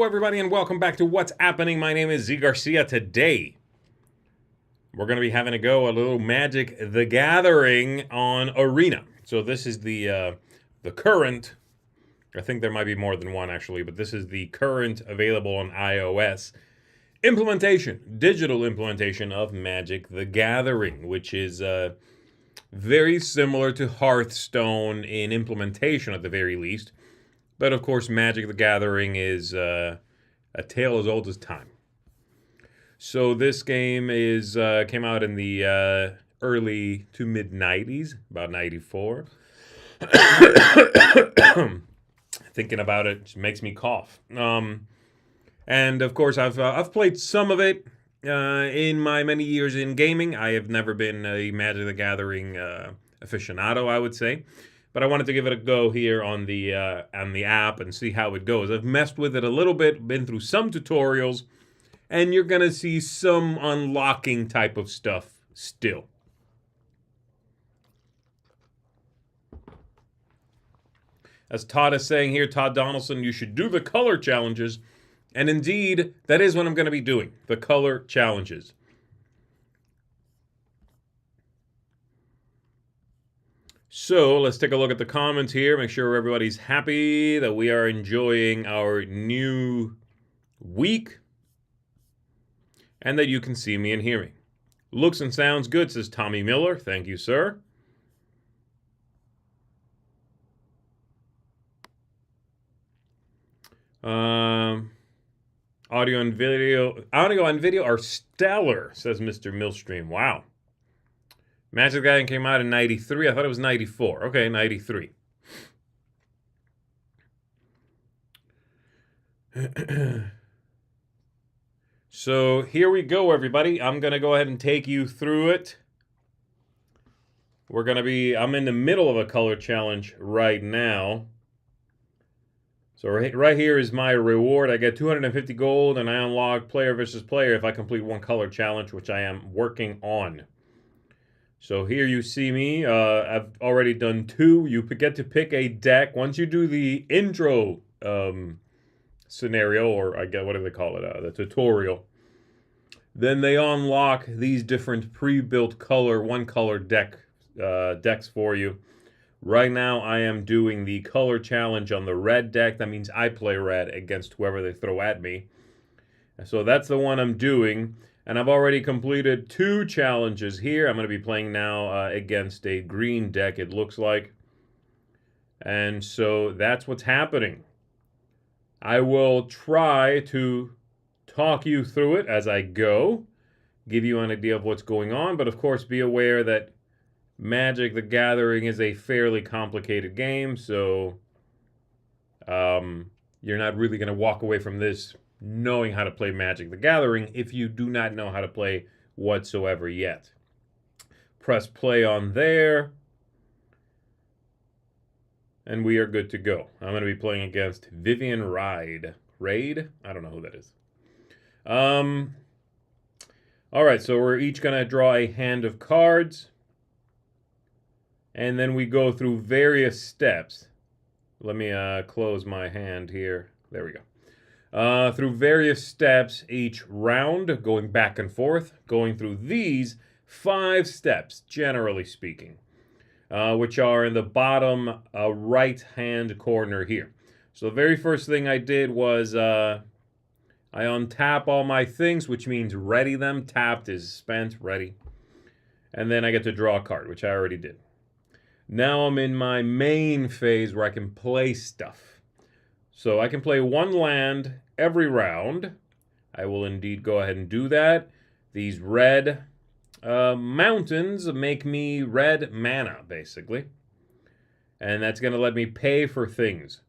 everybody, and welcome back to What's Happening. My name is Z Garcia. Today, we're going to be having a little Magic the Gathering on Arena. So this is the current, I think there might be more than one actually, but this is the current available on iOS digital implementation of Magic the Gathering, which is very similar to Hearthstone in implementation at the very least. But of course, Magic the Gathering is a tale as old as time. So this game came out in the early to mid 90s, about 94. Thinking about it just makes me cough. And of course, I've played some of it in my many years in gaming. I have never been a Magic the Gathering aficionado, I would say. But I wanted to give it a go here on the app and see how it goes. I've messed with it a little bit, been through some tutorials, and you're going to see some unlocking type of stuff still. As Todd is saying here, Todd Donaldson, you should do the color challenges. And indeed, that is what I'm going to be doing, the color challenges. So let's take a look at the comments here, make sure everybody's happy that we are enjoying our new week and that you can see me and hear me. Looks and sounds good, says Tommy Miller. Thank you, sir. Audio and video are stellar, says Mr. Millstream. Wow. Magic the Gathering came out in 93. I thought it was 94. Okay, 93. So here we go, everybody. I'm going to go ahead and take you through it. I'm in the middle of a color challenge right now. So right here is my reward. I get 250 gold, and I unlock player versus player if I complete one color challenge, which I am working on. So here you see me. I've already done 2. You get to pick a deck. Once you do the intro scenario, or I get whatever they call it, the tutorial, then they unlock these different pre-built one-color decks for you. Right now, I am doing the color challenge on the red deck. That means I play red against whoever they throw at me. So that's the one I'm doing. And I've already completed 2 challenges here. I'm going to be playing now against a green deck, it looks like. And so that's what's happening. I will try to talk you through it as I go, give you an idea of what's going on. But of course, be aware that Magic the Gathering is a fairly complicated game. So you're not really going to walk away from this knowing how to play Magic the Gathering if you do not know how to play whatsoever yet. Press play on there, and we are good to go. I'm going to be playing against Vivian Raid? I don't know who that is. All right, so we're each going to draw a hand of cards, and then we go through various steps. Let me close my hand here. There we go. Through various steps each round, going back and forth, going through these 5 steps, generally speaking, which are in the bottom right-hand corner here. So the very first thing I did was I untap all my things, which means ready them. Tapped is spent, ready. And then I get to draw a card, which I already did. Now I'm in my main phase where I can play stuff. So I can play 1 land every round. I will indeed go ahead and do that. These red mountains make me red mana, basically. And that's going to let me pay for things.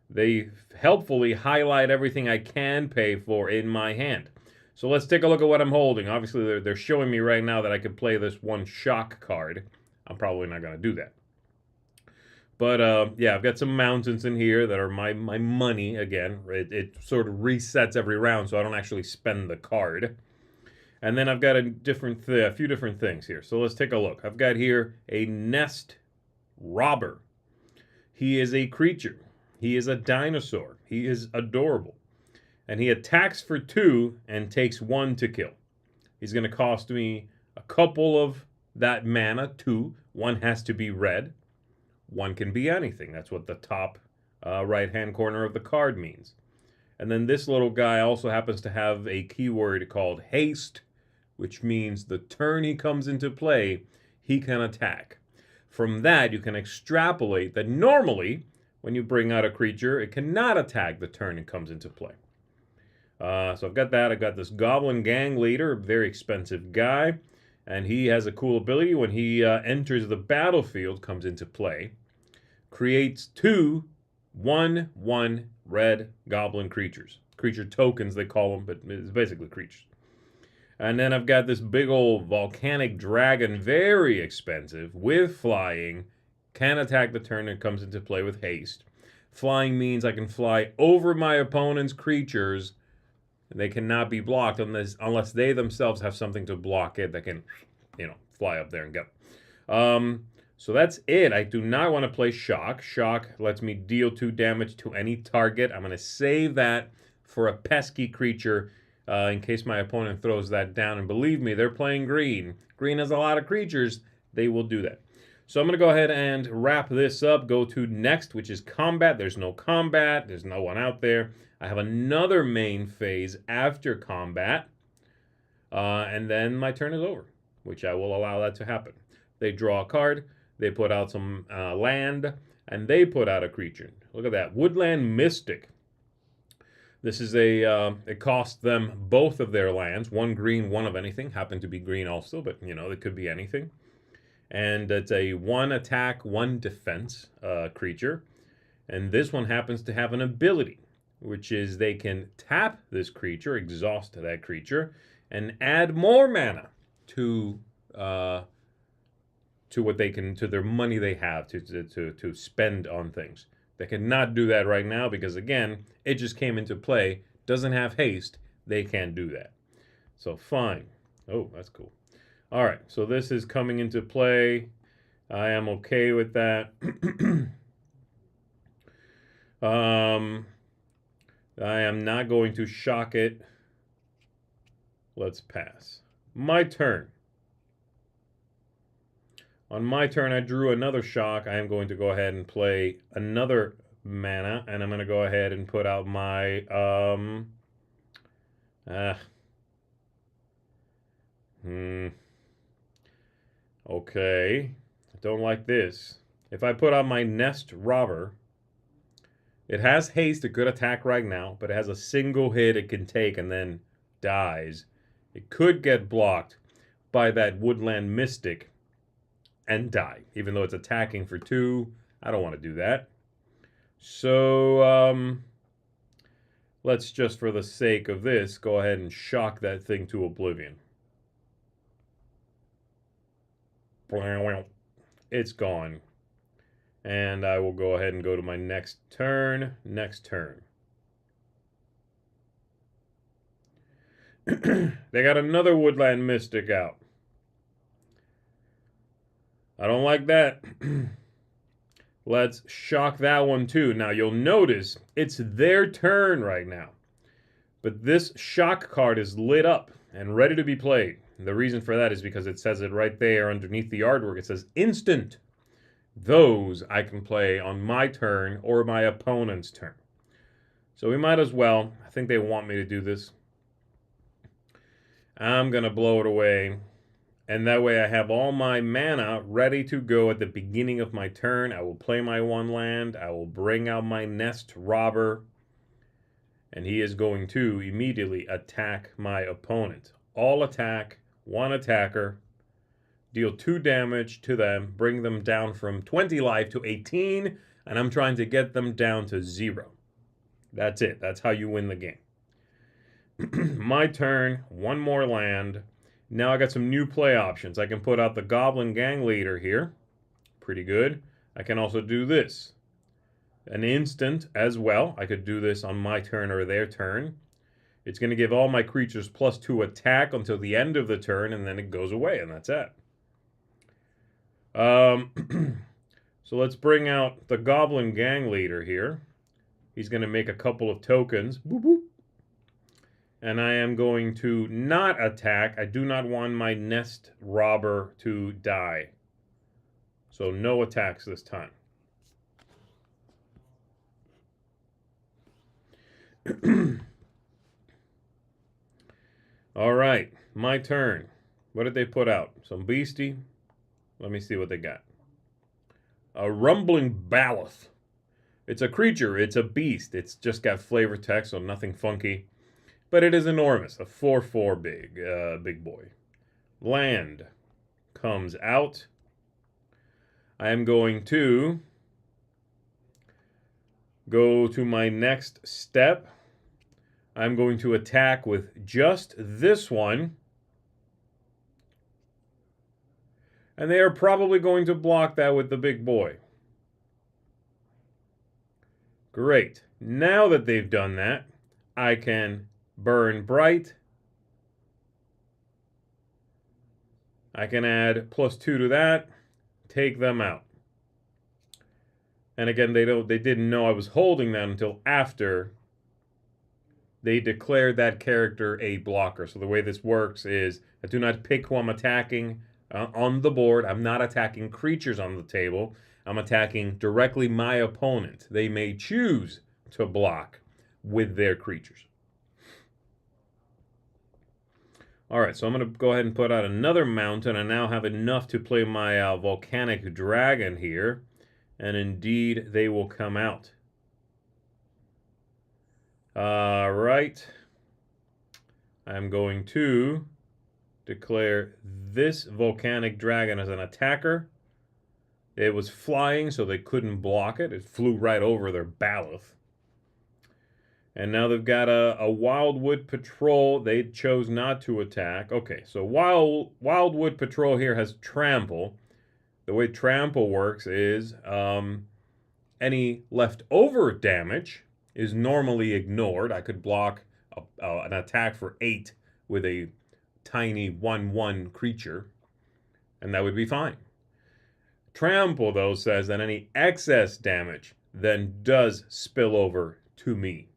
They helpfully highlight everything I can pay for in my hand. So let's take a look at what I'm holding. Obviously, they're showing me right now that I could play this 1 shock card. I'm probably not going to do that. But, yeah, I've got some mountains in here that are my money, again. It sort of resets every round, so I don't actually spend the card. And then I've got a few different things here. So let's take a look. I've got here a Nest Robber. He is a creature. He is a dinosaur. He is adorable. And he attacks for 2 and takes 1 to kill. He's going to cost me a couple of that mana, 2. 1 has to be red. 1 can be anything. That's what the top right-hand corner of the card means. And then this little guy also happens to have a keyword called haste, which means the turn he comes into play, he can attack. From that, you can extrapolate that normally, when you bring out a creature, it cannot attack the turn it comes into play. So I've got that. I've got this Goblin Gang Leader, a very expensive guy. And he has a cool ability when he enters the battlefield, comes into play. Creates 2 1/1 red goblin creatures. Creature tokens, they call them, but it's basically creatures. And then I've got this big old volcanic dragon, very expensive, with flying. Can attack the turn it comes into play with haste. Flying means I can fly over my opponent's creatures. They cannot be blocked unless they themselves have something to block it that can, fly up there and go. So that's it. I do not want to play Shock. Shock lets me deal 2 damage to any target. I'm going to save that for a pesky creature in case my opponent throws that down. And believe me, they're playing green. Green has a lot of creatures. They will do that. So I'm going to go ahead and wrap this up. Go to next, which is combat. There's no combat. There's no one out there. I have another main phase after combat. And then my turn is over, which I will allow that to happen. They draw a card. They put out some land. And they put out a creature. Look at that. Woodland Mystic. This is it costs them both of their lands. 1 green, 1 of anything. Happened to be green also, but, it could be anything. And it's a 1 attack, 1 defense creature. And this one happens to have an ability, which is they can tap this creature, exhaust that creature, and add more mana to what they can, to their money they have to spend on things. They cannot do that right now because, again, it just came into play. Doesn't have haste. They can't do that. So fine. Oh, that's cool. All right, so this is coming into play. I am okay with that. I am not going to shock it. Let's pass. My turn. On my turn, I drew another shock. I am going to go ahead and play another mana, and I'm going to go ahead and put out my okay. I don't like this. If I put out my Nest Robber, it has haste. It could attack right now, but it has a single hit it can take and then dies. It could get blocked by that Woodland Mystic and die, even though it's attacking for 2. I don't want to do that. So, let's just, for the sake of this, go ahead and shock that thing to oblivion. It's gone. And I will go ahead and go to my next turn. Next turn. They got another Woodland Mystic out. I don't like that. Let's shock that one too. Now you'll notice it's their turn right now. But this shock card is lit up and ready to be played. And the reason for that is because it says it right there underneath the artwork. It says instant. Those I can play on my turn or my opponent's turn. So we might as well. I think they want me to do this. I'm going to blow it away. And that way I have all my mana ready to go at the beginning of my turn. I will play my 1 land. I will bring out my Nest Robber. And he is going to immediately attack my opponent. All attack, 1 attacker. Deal 2 damage to them. Bring them down from 20 life to 18. And I'm trying to get them down to 0. That's it. That's how you win the game. My turn. 1 more land. Now I got some new play options. I can put out the Goblin Gang Leader here. Pretty good. I can also do this. An instant as well. I could do this on my turn or their turn. It's going to give all my creatures +2 attack until the end of the turn, and then it goes away, and that's it. So let's bring out the Goblin Gang Leader here. He's going to make a couple of tokens. Boop, boop. And I am going to not attack. I do not want my nest robber to die. So no attacks this time. All right, my turn. What did they put out? Some beastie? Let me see what they got. A rumbling baloth. It's a creature. It's a beast. It's just got flavor text, so nothing funky. But it is enormous. A 4/4 big boy. Land comes out. I am going to go to my next step. I'm going to attack with just this one. And they are probably going to block that with the big boy. Great. Now that they've done that, I can burn bright. I can add +2 to that, take them out. And again, they didn't know I was holding that until after they declared that character a blocker. So the way this works is I do not pick who I'm attacking on the board. I'm not attacking creatures on the table. I'm attacking directly my opponent. They may choose to block with their creatures. All right, so I'm going to go ahead and put out another mountain. I now have enough to play my volcanic dragon here. And indeed, they will come out. All right. I'm going to declare this volcanic dragon as an attacker. It was flying, so they couldn't block it. It flew right over their baloth. And now they've got a Wildwood Patrol. They chose not to attack. Okay, so Wildwood Patrol here has Trample. The way Trample works is any leftover damage is normally ignored. I could block an attack for 8 with a tiny 1/1 creature, and that would be fine. Trample, though, says that any excess damage then does spill over to me.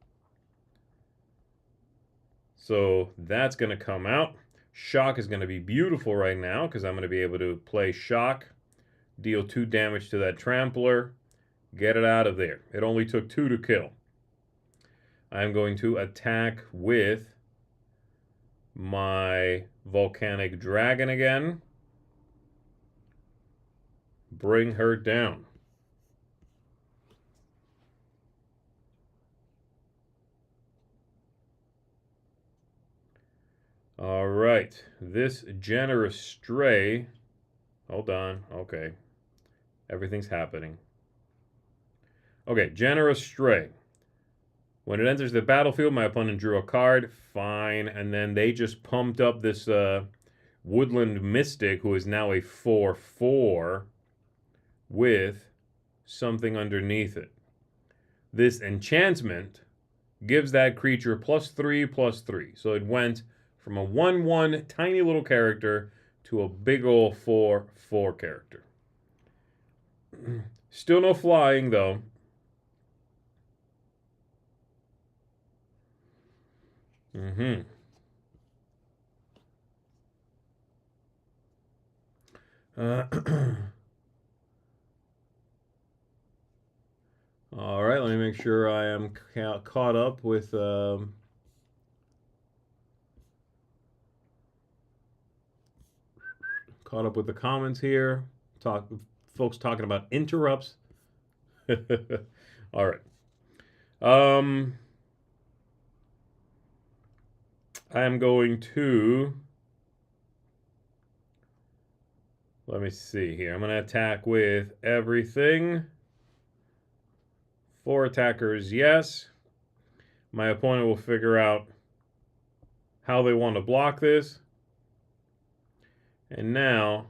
So that's going to come out. Shock is going to be beautiful right now because I'm going to be able to play Shock, deal 2 damage to that Trampler, get it out of there. It only took 2 to kill. I'm going to attack with my Volcanic Dragon again. Bring her down. All right. This Generous Stray. Hold on. Okay. Everything's happening. Okay, Generous Stray. When it enters the battlefield, my opponent drew a card. Fine. And then they just pumped up this Woodland Mystic, who is now a 4/4, with something underneath it. This enchantment gives that creature +3/+3. So it went from a 1/1 tiny little character to a big ol' 4/4 character. Still no flying, though. All right, let me make sure I am caught up with the comments here. Folks talking about interrupts. All right. I am going to, let me see here. I'm going to attack with everything. 4 attackers, yes. My opponent will figure out how they want to block this. And now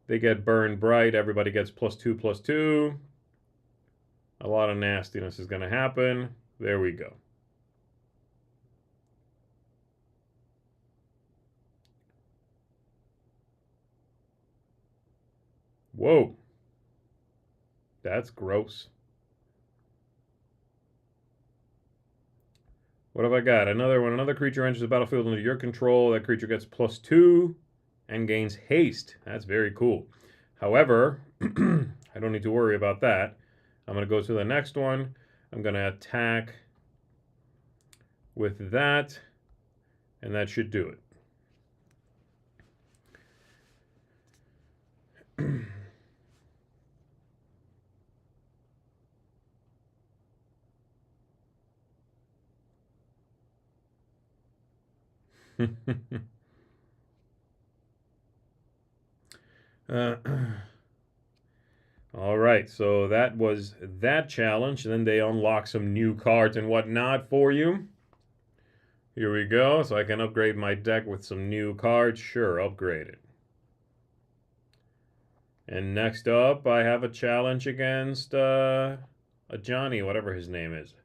they get burned bright. Everybody gets +2/+2. A lot of nastiness is going to happen. There we go. Whoa. That's gross. What have I got? Another one. Another creature enters the battlefield under your control. That creature gets +2 and gains haste. That's very cool. However, I don't need to worry about that. I'm going to go to the next one. I'm going to attack with that, and that should do it. All right, so that was that challenge. Then they unlock some new cards and whatnot for you. Here we go. So I can upgrade my deck with some new cards. Sure, upgrade it. And next up, I have a challenge against a Johnny, whatever his name is.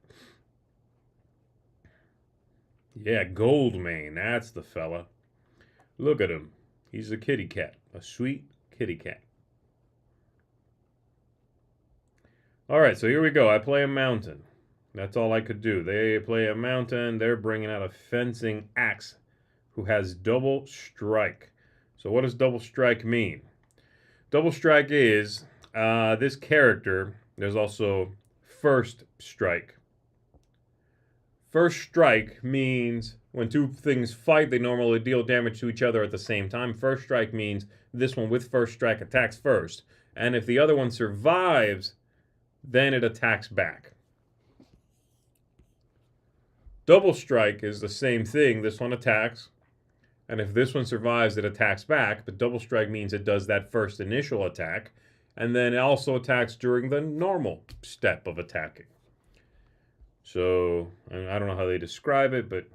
Yeah, Goldmane. That's the fella. Look at him. He's a kitty cat. A sweet kitty cat. All right, so here we go. I play a mountain. That's all I could do. They play a mountain. They're bringing out a fencing axe who has double strike. So what does double strike mean? Double strike is this character. There's also first strike. First strike means when two things fight, they normally deal damage to each other at the same time. First strike means this one with first strike attacks first. And if the other one survives, then it attacks back. Double strike is the same thing. This one attacks, and if this one survives, it attacks back. But double strike means it does that first initial attack, and then it also attacks during the normal step of attacking. So, I don't know how they describe it, but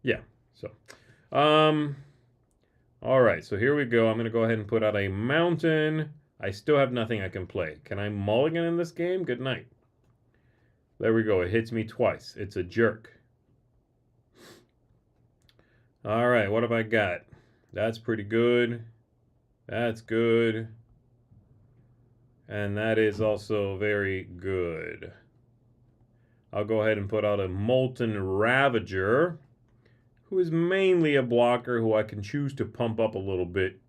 yeah. So, all right. So here we go. I'm going to go ahead and put out a mountain. I still have nothing I can play. Can I mulligan in this game? Good night. There we go. It hits me twice. It's a jerk. All right, what have I got? That's pretty good. That's good. And that is also very good. I'll go ahead and put out a Molten Ravager, who is mainly a blocker who I can choose to pump up a little bit.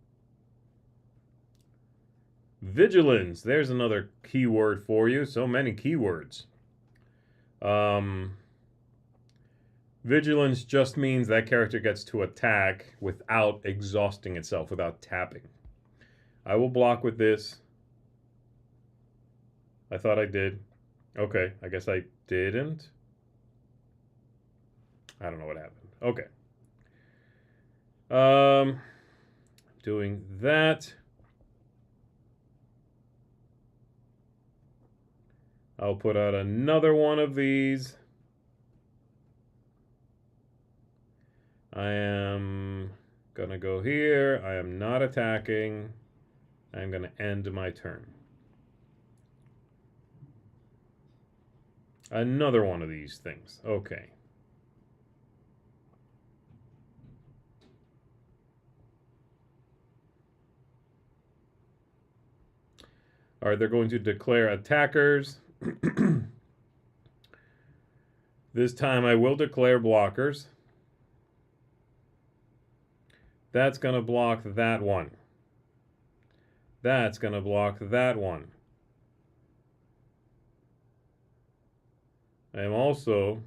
Vigilance. There's another keyword for you. So many keywords. Vigilance just means that character gets to attack without exhausting itself, without tapping. I will block with this. I thought I did. Okay, I guess I didn't. I don't know what happened. Okay. Doing that. I'll put out another one of these. I am going to go here. I am not attacking. I'm going to end my turn. Another one of these things. Okay. All right, they're going to declare attackers. This time I will declare blockers. That's going to block that one. That's going to block that one. I am also...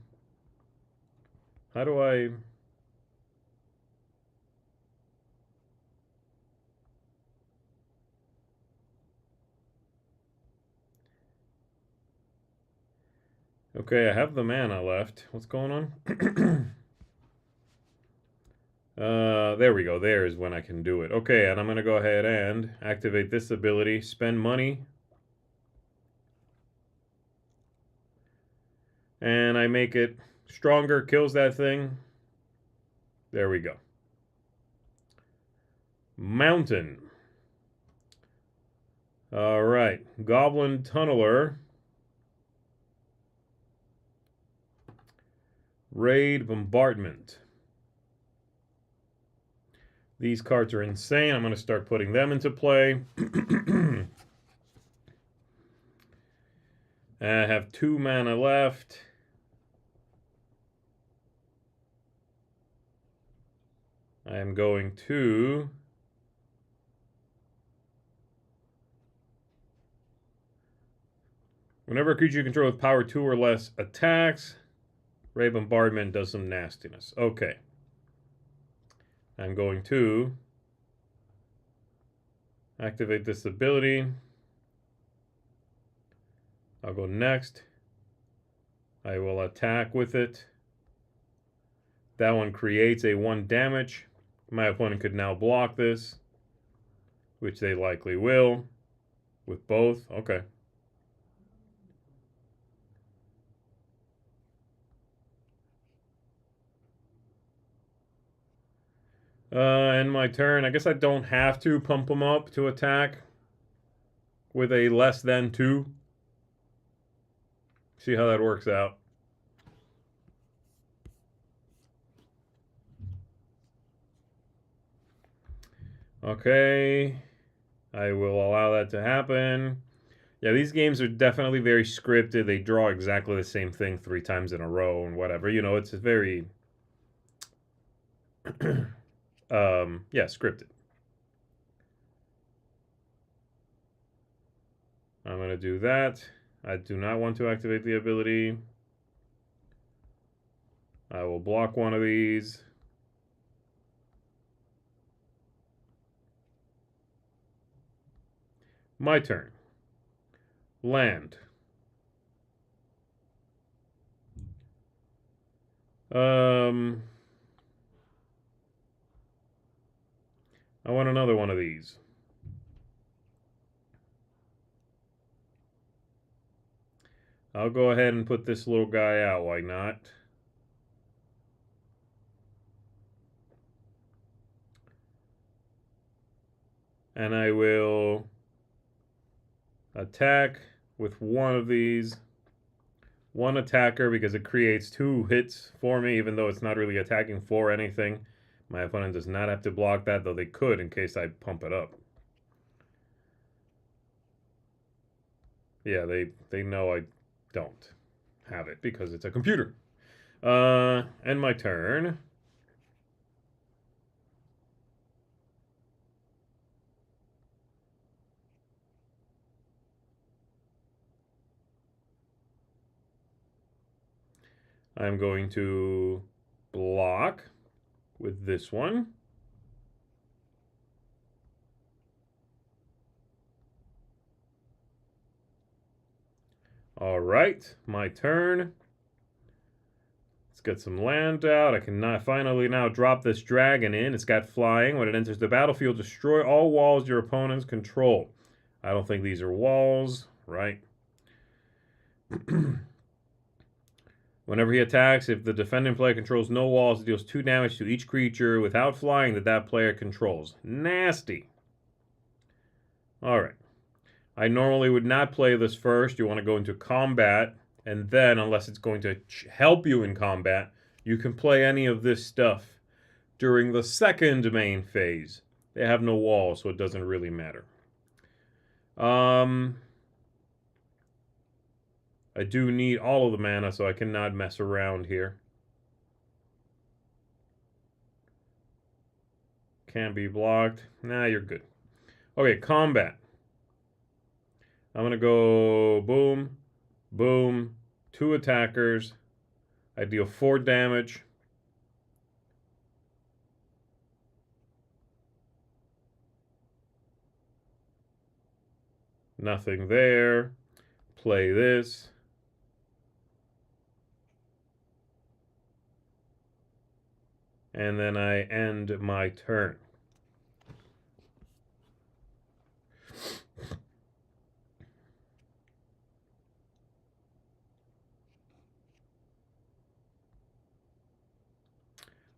How do I... Okay, I have the mana left. What's going on? There we go. There's when I can do it. Okay, and I'm going to go ahead and activate this ability. Spend money. And I make it stronger, kills that thing. There we go. Mountain. All right. Goblin Tunneler. Raid Bombardment. These cards are insane. I'm going to start putting them into play. I have 2 mana left. I am going to whenever a creature you control with power 2 or less attacks, Ray Bombardment does some nastiness. Okay. I'm going to activate this ability. I'll go next. I will attack with it. That one creates a 1 damage. My opponent could now block this, which they likely will, with both. Okay. End my turn. I guess I don't have to pump them up to attack with a less than 2. See how that works out. Okay. I will allow that to happen. Yeah, these games are definitely very scripted. They draw exactly the same thing 3 times in a row and whatever. You know, it's very... yeah, scripted. I'm going to do that. I do not want to activate the ability. I will block one of these. My turn. Land. I want another one of these. I'll go ahead and put this little guy out. Why not? And I will attack with one of these. One attacker because it creates 2 hits for me, even though it's not really attacking for anything. My opponent does not have to block that, though they could in case I pump it up. Yeah, they know I don't have it because it's a computer. End my turn. I'm going to block with this one. All right, my turn. Let's get some land out. I can finally now drop this dragon in. It's got flying. When it enters the battlefield, destroy all walls your opponents control. I don't think these are walls, right? Whenever he attacks, if the defending player controls no walls, it deals 2 damage to each creature without flying that player controls. Nasty. Alright. I normally would not play this first. You want to go into combat, and then, unless it's going to help you in combat, you can play any of this stuff during the second main phase. They have no walls, so it doesn't really matter. I do need all of the mana, so I cannot mess around here. Can't be blocked. Nah, you're good. Okay, combat. I'm going to go boom, boom, 2 attackers. I deal 4 damage. Nothing there. Play this. And then I end my turn.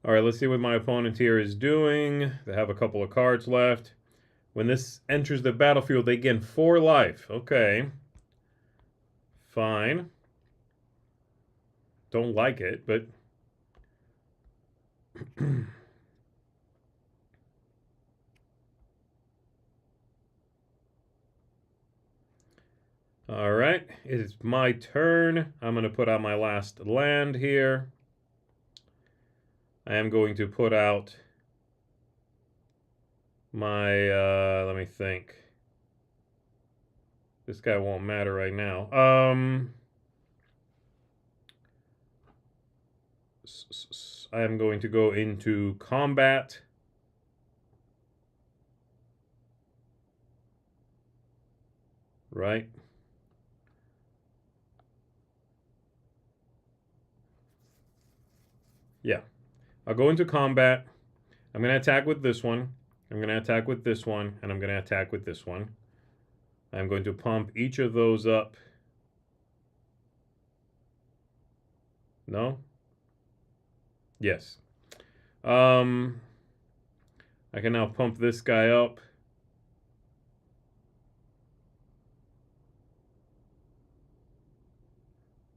All right, let's see what my opponent here is doing. They have a couple of cards left. When this enters the battlefield, they gain 4 life. Okay. Fine. Don't like it, but... All right, it's my turn. I'm going to put out my last land here. I am going to put out my, let me think. This guy won't matter right now. I am going to go into combat. Right. Yeah. I'll go into combat. I'm going to attack with this one. I'm going to attack with this one. And I'm going to attack with this one. I'm going to pump each of those up. No? Yes. I can now pump this guy up.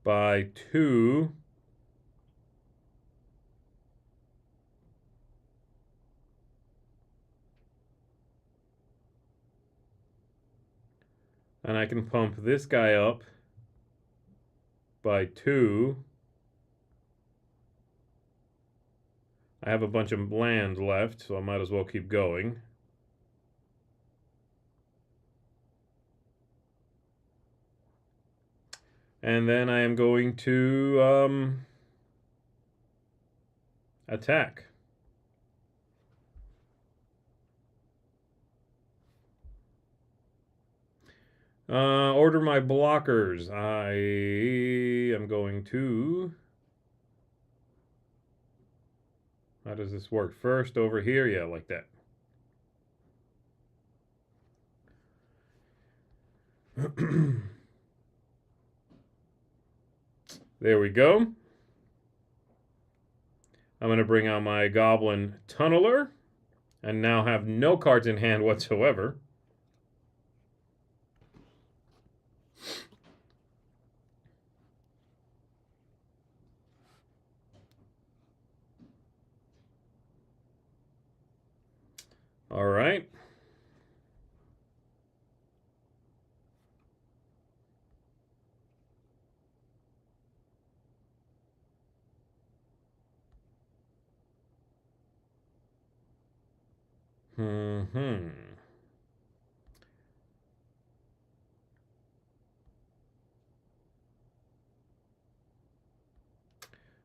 By 2. And I can pump this guy up by 2. I have a bunch of land left, so I might as well keep going. And then I am going to attack. Order my blockers. I am going to... How does this work? First over here? Yeah, like that. There we go. I'm going to bring out my Goblin Tunneler and now have no cards in hand whatsoever. All right.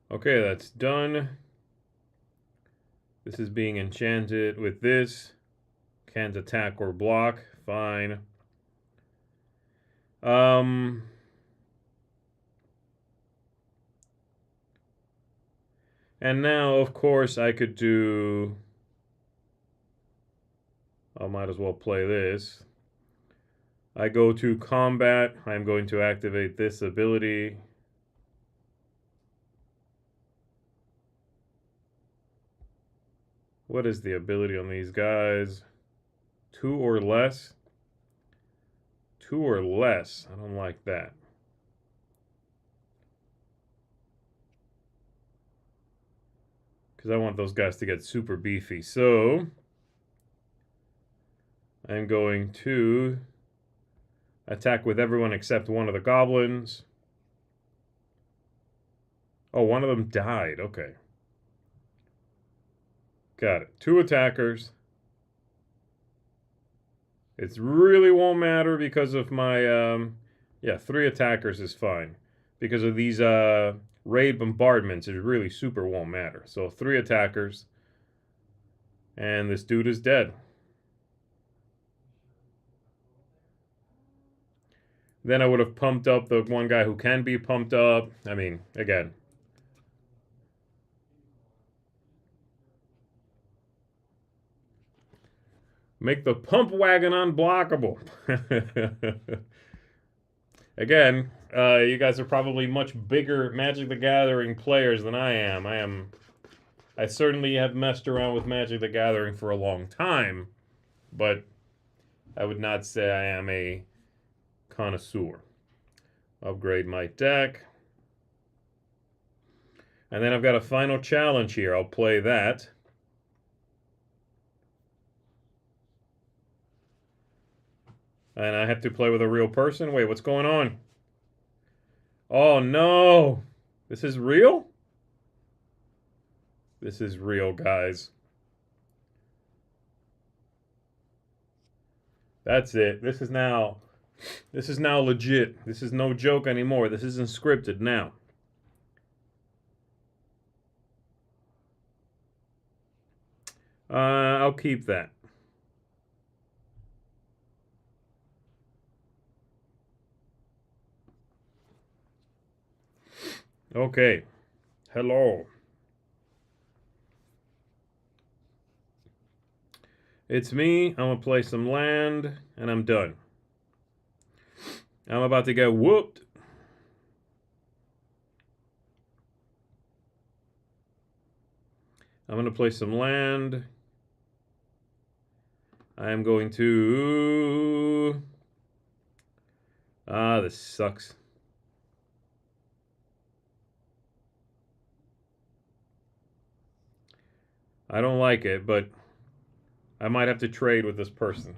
Okay, that's done. This is being enchanted with this. Can't attack or block. Fine. And now, of course, I could do... I might as well play this. I go to combat. I'm going to activate this ability. What is the ability on these guys? 2 or less? 2 or less. I don't like that. Because I want those guys to get super beefy. So I'm going to attack with everyone except one of the goblins. Oh, one of them died. Okay. Got it. 2 attackers. It really won't matter because of my, yeah, 3 attackers is fine. Because of these raid bombardments, it really super won't matter. So 3 attackers. And this dude is dead. Then I would have pumped up the one guy who can be pumped up. I mean, again. Make the pump wagon unblockable. Again, you guys are probably much bigger Magic the Gathering players than I am. I certainly have messed around with Magic the Gathering for a long time, but I would not say I am a connoisseur. Upgrade my deck. And then I've got a final challenge here. I'll play that. And I have to play with a real person? Wait, what's going on? Oh, no! This is real? This is real, guys. That's it. This is now legit. This is no joke anymore. This isn't scripted now. I'll keep that. Okay. Hello. It's me. I'm gonna play some land, and I'm done. I'm about to get whooped. I'm gonna play some land. I am going to... this sucks. I don't like it, but I might have to trade with this person.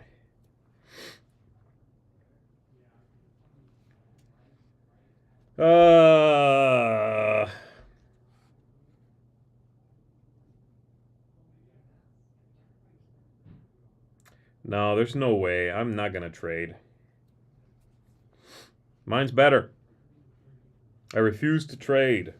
No, there's no way. I'm not gonna trade. Mine's better. I refuse to trade.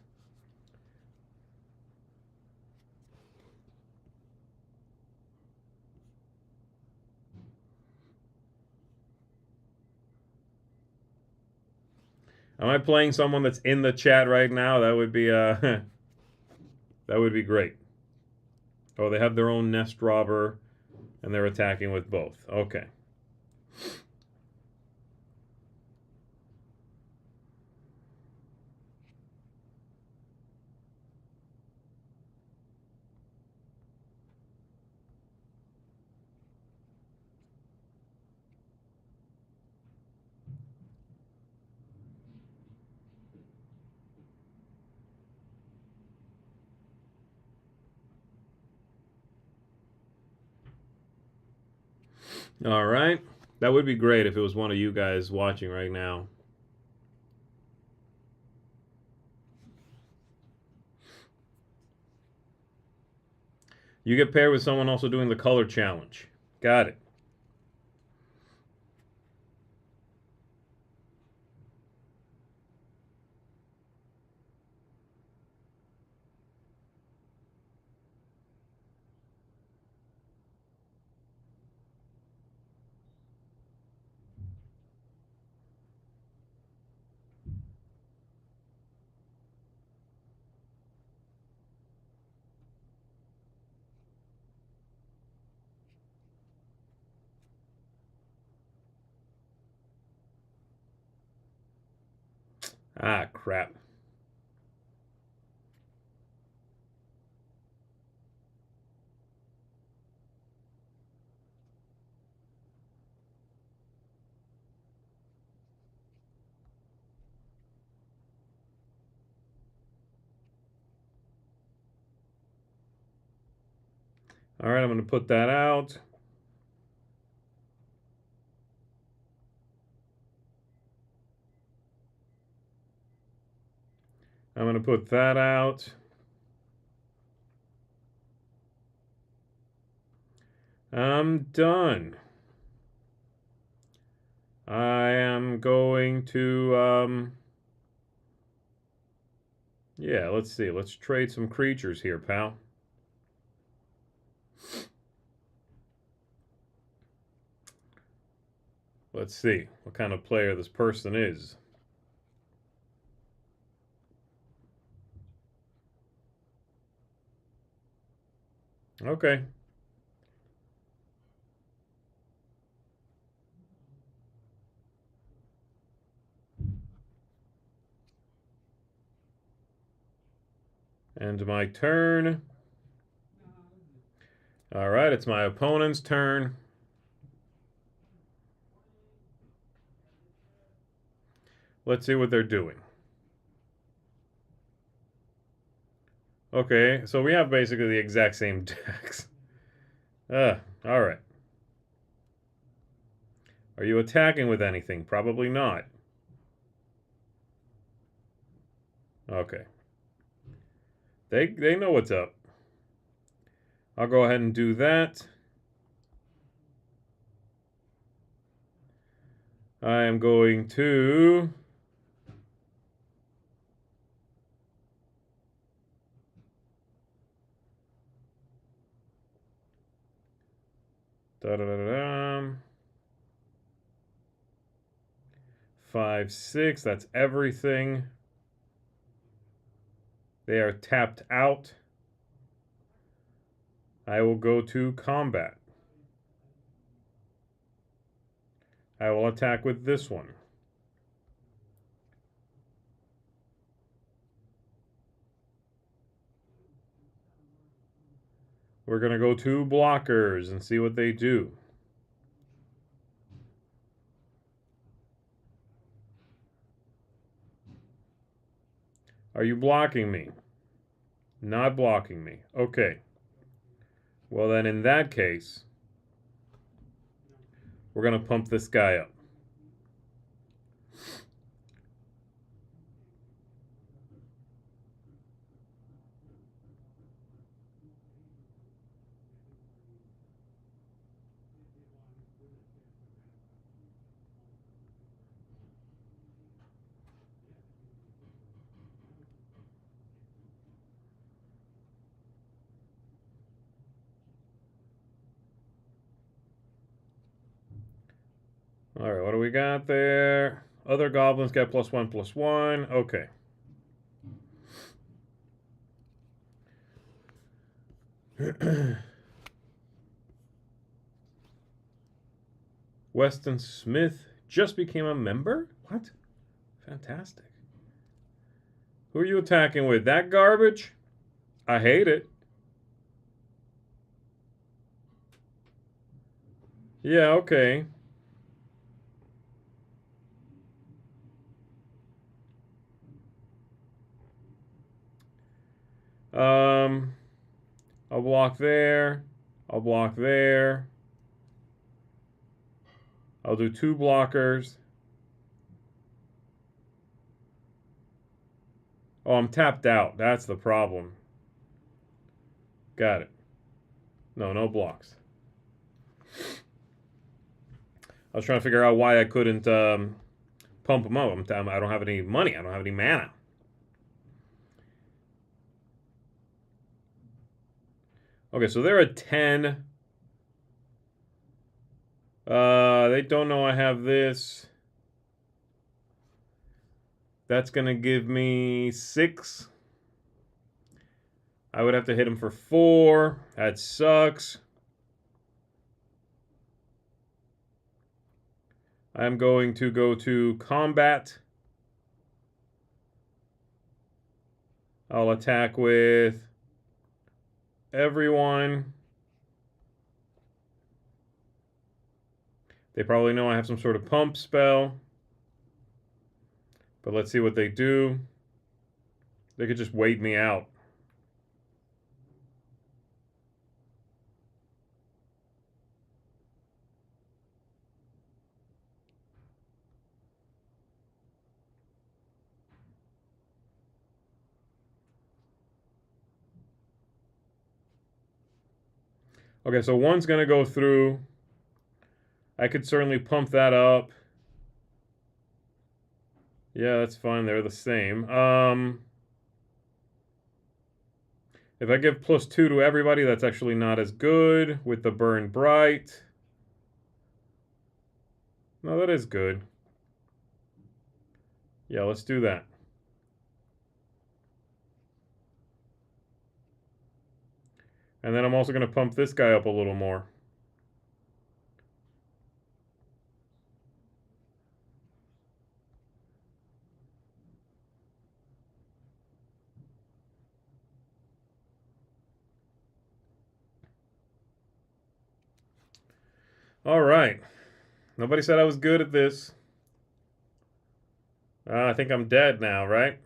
Am I playing someone that's in the chat right now? That would be that would be great. Oh, they have their own nest robber, and they're attacking with both. Okay. All right. That would be great if it was one of you guys watching right now. You get paired with someone also doing the color challenge. Got it. Ah, crap. All right, I'm going to put that out. I'm going to put that out. I'm done. I am going to, yeah, let's see. Let's trade some creatures here, pal. Let's see what kind of player this person is. Okay. And my turn. All right, it's my opponent's turn. Let's see what they're doing. Okay, so we have basically the exact same decks. All right. Are you attacking with anything? Probably not. Okay. They know what's up. I'll go ahead and do that. I am going to... Da-da-da-da. 5, 6, that's everything. They are tapped out. I will go to combat. I will attack with this one. We're going to go to blockers and see what they do. Are you blocking me? Not blocking me. Okay. Well, then in that case, we're going to pump this guy up. All right, what do we got there? Other goblins get +1/+1. Okay. Weston Smith just became a member? What? Fantastic. Who are you attacking with? That garbage? I hate it. Yeah, okay. I'll block there. I'll block there. I'll do 2 blockers. Oh, I'm tapped out. That's the problem. Got it. No blocks. I was trying to figure out why I couldn't pump them up. I don't have any money. I don't have any mana. Okay, so they're at 10. They don't know I have this. That's going to give me 6. I would have to hit him for 4. That sucks. I'm going to go to combat. I'll attack with everyone. They probably know I have some sort of pump spell. But let's see what they do. They could just wait me out. Okay, so one's going to go through. I could certainly pump that up. Yeah, that's fine. They're the same. If I give +2 to everybody, that's actually not as good with the Burn Bright. No, that is good. Yeah, let's do that. And then I'm also going to pump this guy up a little more. All right. Nobody said I was good at this. I think I'm dead now, right?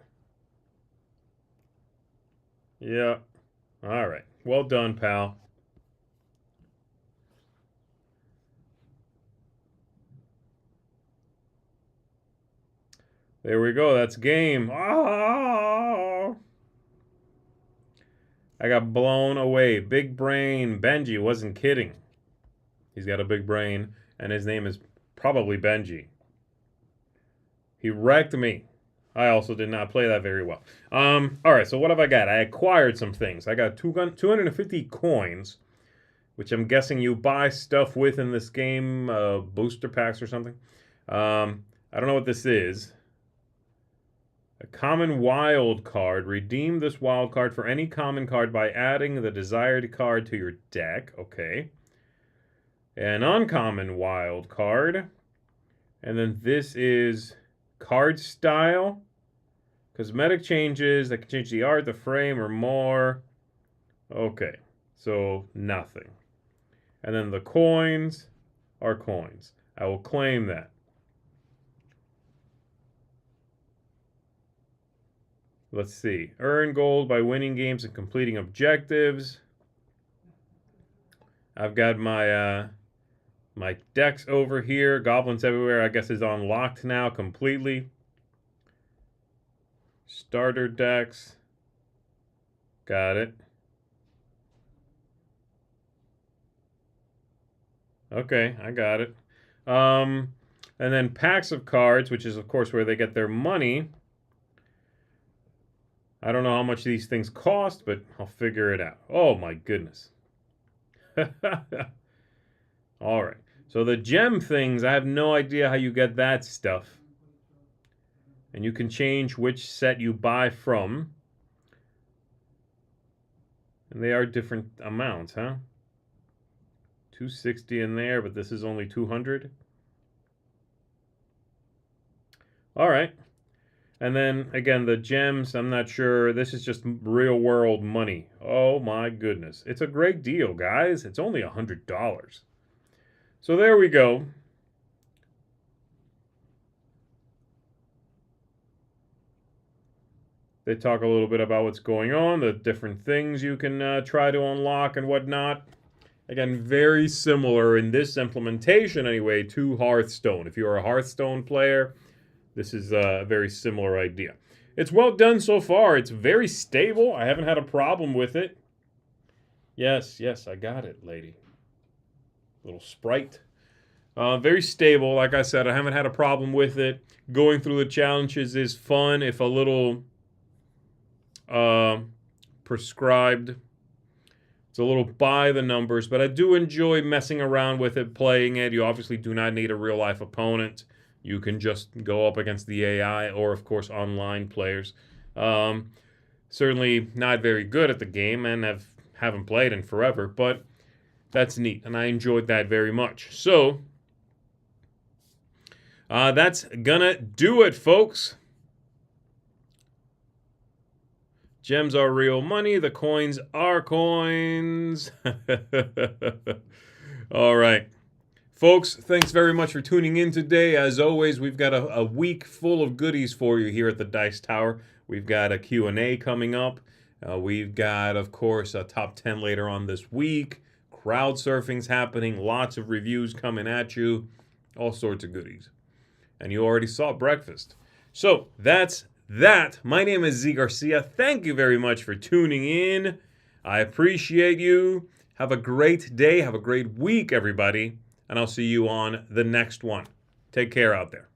Yeah. All right. Well done, pal. There we go. That's game. Ah! I got blown away. Big brain. Benji wasn't kidding. He's got a big brain, and his name is probably Benji. He wrecked me. I also did not play that very well. All right, so what have I got? I acquired some things. I got 250 coins, which I'm guessing you buy stuff with in this game, booster packs or something. I don't know what this is. A common wild card. Redeem this wild card for any common card by adding the desired card to your deck. Okay. An uncommon wild card. And then this is card style. Cosmetic changes that can change the art, the frame, or more. Okay. So nothing. And then the coins are coins. I will claim that. Let's see. Earn gold by winning games and completing objectives. I've got my my decks over here. Goblins Everywhere, I guess, is unlocked now completely. Starter decks. Got it. Okay, I got it. And then packs of cards, which is, of course, where they get their money. I don't know how much these things cost, but I'll figure it out. Oh, my goodness. All right. So the gem things, I have no idea how you get that stuff. And you can change which set you buy from. And they are different amounts, huh? 260 in there, but this is only 200. All right. And then, again, the gems, I'm not sure. This is just real-world money. Oh, my goodness. It's a great deal, guys. It's only $100. So there we go. They talk a little bit about what's going on, the different things you can try to unlock and whatnot. Again, very similar in this implementation, anyway, to Hearthstone. If you're a Hearthstone player, this is a very similar idea. It's well done so far. It's very stable. I haven't had a problem with it. Yes, I got it, lady. Little sprite. Very stable. Like I said, I haven't had a problem with it. Going through the challenges is fun, if a little prescribed. It's a little by the numbers, but I do enjoy messing around with it, playing it. You obviously do not need a real-life opponent. You can just go up against the AI or, of course, online players. Certainly not very good at the game and haven't played in forever, but that's neat, and I enjoyed that very much. So, that's gonna do it, folks. Gems are real money. The coins are coins. All right. Folks, thanks very much for tuning in today. As always, we've got a week full of goodies for you here at the Dice Tower. We've got a Q&A coming up. We've got, of course, a top 10 later on this week. Crowd surfing's happening. Lots of reviews coming at you. All sorts of goodies. And you already saw breakfast. So, that's that. My name is Z Garcia. Thank you very much for tuning in. I appreciate you. Have a great day. Have a great week, everybody. And I'll see you on the next one. Take care out there.